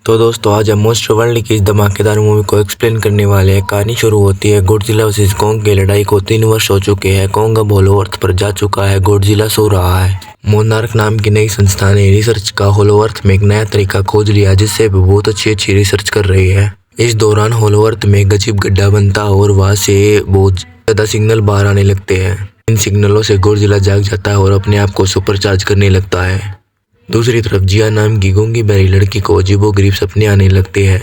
तो दोस्तों आज हम मोस्ट वर्ल्ड की इस धमाकेदार मूवी को एक्सप्लेन करने वाले हैं। कहानी शुरू होती है गॉडजिला वर्सेस कॉन्ग की लड़ाई को 3 वर्ष हो चुके हैं। कॉन्ग अब होलो अर्थ पर जा चुका है, गॉडजिला सो रहा है। मोनार्क नाम की नई संस्था ने रिसर्च का होलो अर्थ में एक नया तरीका खोज लिया जिससे वो बहुत अच्छी रिसर्च कर रही है। इस दौरान होलो अर्थ में एक अजीब गड्ढा बनता है और वहां से बहुत ज्यादा सिग्नल बाहर आने लगते हैं। इन सिग्नलों से गॉडजिला जाग जाता है और अपने आप को सुपरचार्ज करने लगता है। दूसरी तरफ जिया नाम की गूंगी बहरी लड़की को अजीबोगरीब सपने आने लगते हैं।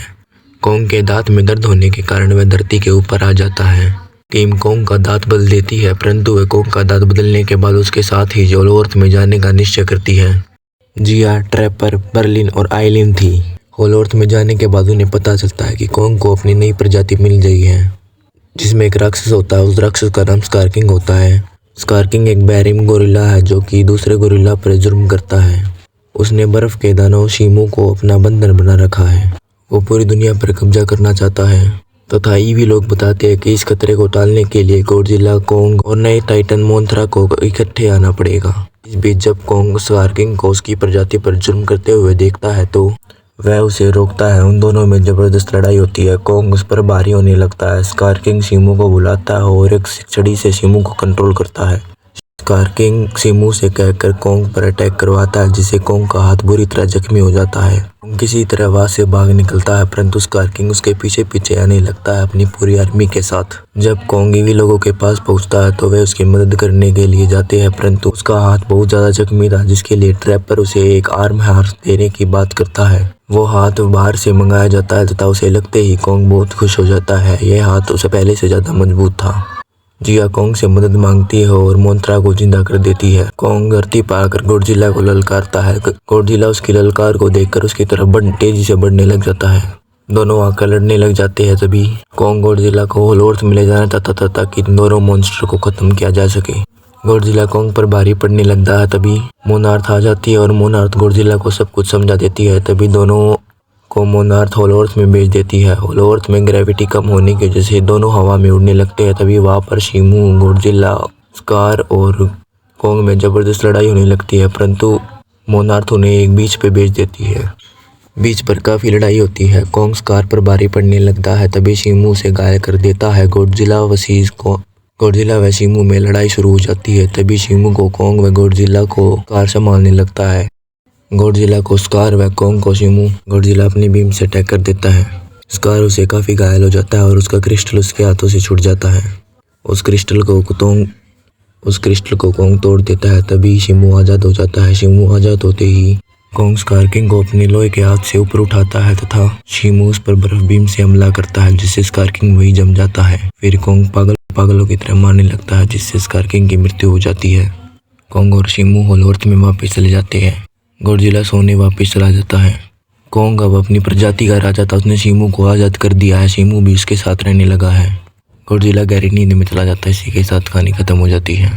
कॉन्ग के दांत में दर्द होने के कारण वह धरती के ऊपर आ जाता है। टीम कॉन्ग का दांत बदल देती है, परंतु वह कॉन्ग का दांत बदलने के बाद उसके साथ ही होलो अर्थ में जाने का निश्चय करती है। जिया, ट्रैपर, बर्लिन और आइलिन थी। होलो अर्थ में जाने के बाद उन्हें पता चलता है कि कॉन्ग को अपनी नई प्रजाति मिल गई है जिसमें एक राक्षस होता है। उस राक्षस का नाम स्कारकिंग होता है। स्कारकिंग एक बैरिम गोरिल्ला है जो कि दूसरे गोरिल्ला पर जुर्म करता है। उसने बर्फ के दानव शीमू को अपना बंधन बना रखा है। वो पूरी दुनिया पर कब्जा करना चाहता है तथा ईवी लोग बताते हैं कि इस खतरे को टालने के लिए गॉडजिला, कॉन्ग और नए टाइटन मोंथरा को इकट्ठे आना पड़ेगा। इस बीच जब कॉन्ग स्कारकिंग को उसकी प्रजाति पर जुर्म करते हुए देखता है तो वह उसे रोकता है। उन दोनों में जबरदस्त लड़ाई होती है। कॉन्ग उस पर भारी होने लगता है। स्कारकिंग शीमू को बुलाता है और एक छड़ी से शीमू को कंट्रोल करता है। स्कारकिंग शीमू से कहकर कॉन्ग पर अटैक करवाता है जिससे कॉन्ग का हाथ बुरी तरह जख्मी हो जाता है। कॉन्ग किसी तरह वहां से भाग निकलता है, परंतु स्कारकिंग उसके पीछे पीछे आने लगता है अपनी पूरी आर्मी के साथ। जब कॉन्ग ईवी लोगों के पास पहुंचता है तो वे उसकी मदद करने के लिए जाते हैं, परंतु उसका हाथ बहुत ज्यादा जख्मी था जिसके लिए ट्रैपर उसे एक आर्म हार्स देने की बात करता है। वो हाथ बाहर से मंगाया जाता है तथा उसे लगते ही कॉन्ग बहुत खुश हो जाता है। यह हाथ उसे पहले से ज्यादा मजबूत था। जिया कॉन्ग से मदद मांगती है और मोंथरा को जिंदा कर देती है। कॉन्ग धरती पर आकर गॉडजिला को ललकारता है। गॉडजिला उसकी ललकार को देखकर उसकी तरफ तेजी से बढ़ने लग जाता है। दोनों आकर लड़ने लग जाते हैं। तभी कॉन्ग गॉडजिला को होलो अर्थ में ले जाना चाहता था ताकि दोनों मॉन्स्टर को खत्म किया जा सके। गॉडजिला कॉन्ग पर भारी पड़ने लगता है। तभी मोनार्थ आ जाती है और मोनार्थ गॉडजिला को सब कुछ समझा देती है। तभी दोनों को मोनार्थ होलो अर्थ में भेज देती है। होलो अर्थ में ग्रेविटी कम होने की वजह से दोनों हवा में उड़ने लगते हैं। तभी वहां पर शीमू, गॉडजिला, स्कार और कॉन्ग में जबरदस्त लड़ाई होने लगती है, परंतु मोनार्थ उन्हें एक बीच पे भेज देती है। बीच पर काफी लड़ाई होती है। कॉन्ग स्कार पर भारी पड़ने लगता है। तभी शीमू से घायल कर देता है। गॉडजिला व शीमू में लड़ाई शुरू हो जाती है। तभी शीमू को कॉन्ग व गॉडजिला को स्कार संभालने लगता है। गॉडजिला को स्कार व कॉन्ग को शीमू। गॉडजिला अपनी बीम से अटैक कर देता है। स्कार उसे काफी घायल हो जाता है और उसका क्रिस्टल उसके हाथों से छूट जाता है। उस क्रिस्टल को कॉन्ग तोड़ देता है। तभी शीमू आजाद हो जाता है। शीमू आजाद होते ही कॉन्ग स्कारकिंग को अपने लोहे के हाथ से ऊपर उठाता है तथा शीमू उस पर बर्फ बीम से हमला करता है जिससे स्कारकिंग वही जम जाता है। फिर कॉन्ग पागलों की तरह मारने लगता है जिससे स्कारकिंग की मृत्यु हो जाती है। कॉन्ग और शीमू होलो अर्थ में वापस चले जाते हैं। गॉडजिला सोने वापस चला जाता है। कॉन्ग अब अपनी प्रजाति का राजा था। उसने शीमू को आजाद कर दिया है। शीमू भी उसके साथ रहने लगा है। गॉडजिला गहरी नींद में चला जाता है। इसी के साथ कहानी खत्म हो जाती है।